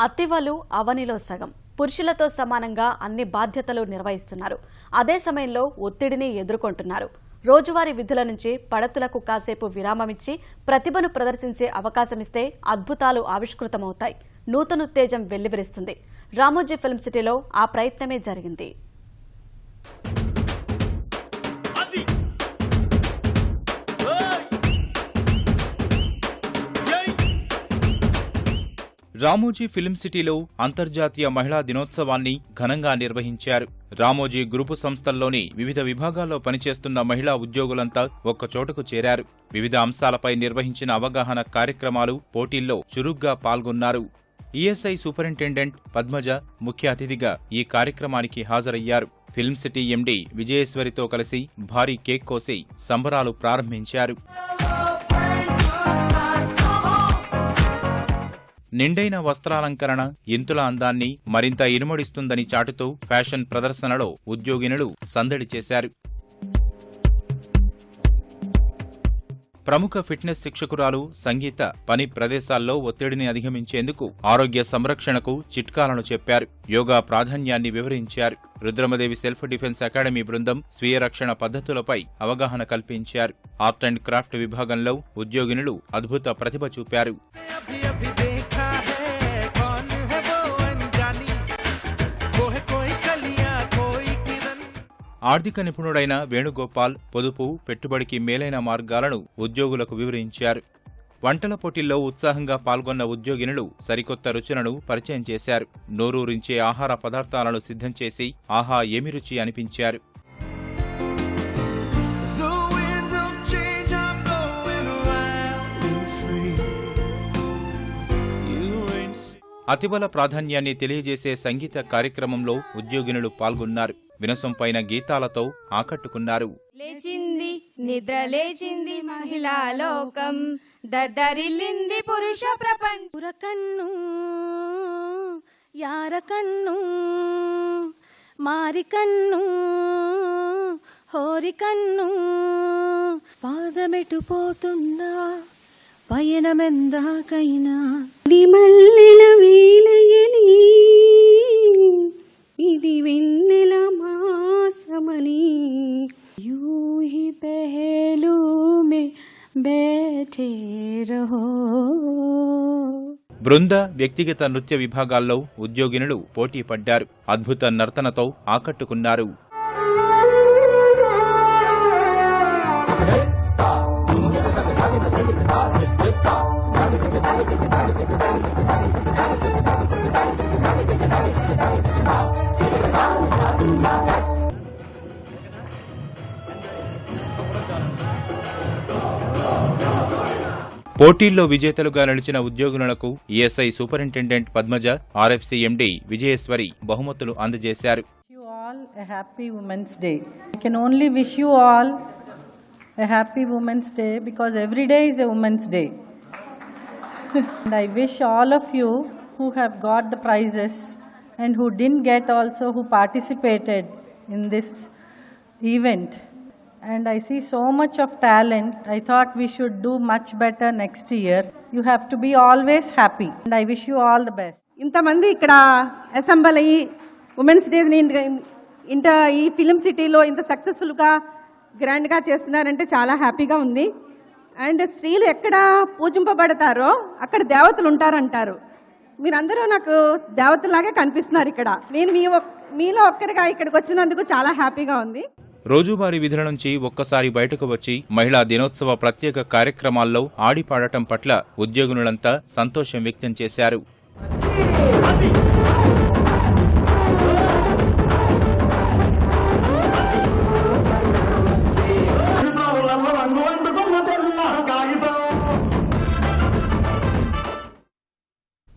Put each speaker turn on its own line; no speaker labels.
అత్తివలు అవనిలో సగం పురుషులతో సమానంగా అన్ని బాధ్యతలు నిర్వహిస్తున్నారు. అదే సమయంలో ఒత్తిడిని ఎదుర్కొంటున్నారు. రోజువారీ విధుల నుంచి పడతులకు కాసేపు విరామమిచ్చి ప్రతిభను ప్రదర్శించే అవకాశమిస్తే అద్భుతాలు ఆవిష్కృతమవుతాయి. నూతనోత్తేజం వెల్లివిరుస్తుంది. రామోజీ ఫిల్మ్ సిటీలో ఆ ప్రయత్నమే జరిగింది.
రామోజీ ఫిల్మ్ సిటీలో అంతర్జాతీయ మహిళా దినోత్సవాన్ని ఘనంగా నిర్వహించారు. రామోజీ గ్రూపు సంస్థల్లోని వివిధ విభాగాల్లో పనిచేస్తున్న మహిళా ఉద్యోగులంతా ఒక్కచోటకు చేరారు. వివిధ అంశాలపై నిర్వహించిన అవగాహన కార్యక్రమాలు, పోటీల్లో చురుగ్గా పాల్గొన్నారు. ఈఎస్ఐ సూపరింటెండెంట్ పద్మజ ముఖ్య అతిథిగా ఈ కార్యక్రమానికి హాజరయ్యారు. ఫిల్మ్ సిటీ ఎండీ విజయేశ్వరితో కలిసి భారీ కేక్ కోసి సంబరాలు ప్రారంభించారు. నిండైన వస్త్రాలంకరణ ఇంతుల అందాన్ని మరింత ఇనుమడిస్తుందని చాటుతూ ఫ్యాషన్ ప్రదర్శనలో ఉద్యోగినులు సందడి చేశారు. ప్రముఖ ఫిట్నెస్ శిక్షకురాలు సంగీత పని ప్రదేశాల్లో ఒత్తిడిని అధిగమించేందుకు ఆరోగ్య సంరక్షణకు చిట్కాలను చెప్పారు. యోగా ప్రాధాన్యాన్ని వివరించారు. రుద్రమదేవి సెల్ఫ్ డిఫెన్స్ అకాడమీ బృందం స్వీయ రక్షణ పద్ధతులపై అవగాహన కల్పించారు. ఆర్ట్ అండ్ క్రాఫ్ట్ విభాగంలో ఉద్యోగినులు అద్భుత ప్రతిభ చూపారు. ఆర్థిక నిపుణుడైన వేణుగోపాల్ పొదుపు, పెట్టుబడికి మేలైన మార్గాలను ఉద్యోగులకు వివరించారు. వంటల పోటీల్లో ఉత్సాహంగా పాల్గొన్న ఉద్యోగినులు సరికొత్త రుచులను పరిచయం చేశారు. నోరూరించే ఆహార పదార్థాలను సిద్ధం చేసి ఆహా ఏమి రుచి అనిపించారు. అతిబల ప్రాధాన్యాన్ని తెలియజేసే సంగీత కార్యక్రమంలో ఉద్యోగినులు పాల్గొన్నారు. వినసొంపైన గీతాలతో ఆకట్టుకున్నారు.
లేచింది నిద్ర లేచింది మహిళా లోకం, దద్దరిల్లింది పురుష ప్రపంచం.
పురకన్ను యారకన్ను మారికన్ను హోరికన్ను పాదమెటు పోతుందా పయనమెందాకైనా ఇది మల్లెల వేలయని ఇది వెన్నెల మాసమని యూహి పెహలు మే బైఠే రహో.
బృంద, వ్యక్తిగత నృత్య విభాగాల్లో ఉద్యోగినులు పోటీ పడ్డారు. అద్భుత నర్తనతో ఆకట్టుకున్నారు. పోటీల్లో విజేతలుగా నిలిచిన ఉద్యోగులకు ESI superintendent Padmaja, RFC MD Vijayeshwari బహుమతులు అందజేశారు.
A happy Women's Day. I can only wish you all a happy Women's Day because every day is a Women's Day. And I wish all of you who have got the prizes and who didn't get also, who participated in this event. And I see so much of talent. I thought we should do much better next year. You have to be always happy. And I wish you all the best.
ఇంతమంది ఇక్కడ assemble అయ్యి women's డేని ఈ film సిటీలో ఇంత సక్సెస్ఫుల్గా గ్రాండ్గా చేస్తున్నారంటే చాలా హ్యాపీగా ఉంది. అండ్ స్త్రీలు ఎక్కడ పూజింపబడతారో అక్కడ దేవతలు ఉంటారంటారు. మీరందరూ నాకు దేవతలాగే కనిపిస్తున్నారు ఇక్కడ. నేను మీలో ఒక్కరిగా ఇక్కడికి వచ్చినందుకు చాలా హ్యాపీగా ఉంది.
రోజువారీ విధుల నుంచి ఒక్కసారి బయటకు వచ్చి మహిళా దినోత్సవ ప్రత్యేక కార్యక్రమాల్లో ఆడిపాడటం పట్ల ఉద్యోగులంతా సంతోషం వ్యక్తం చేశారు.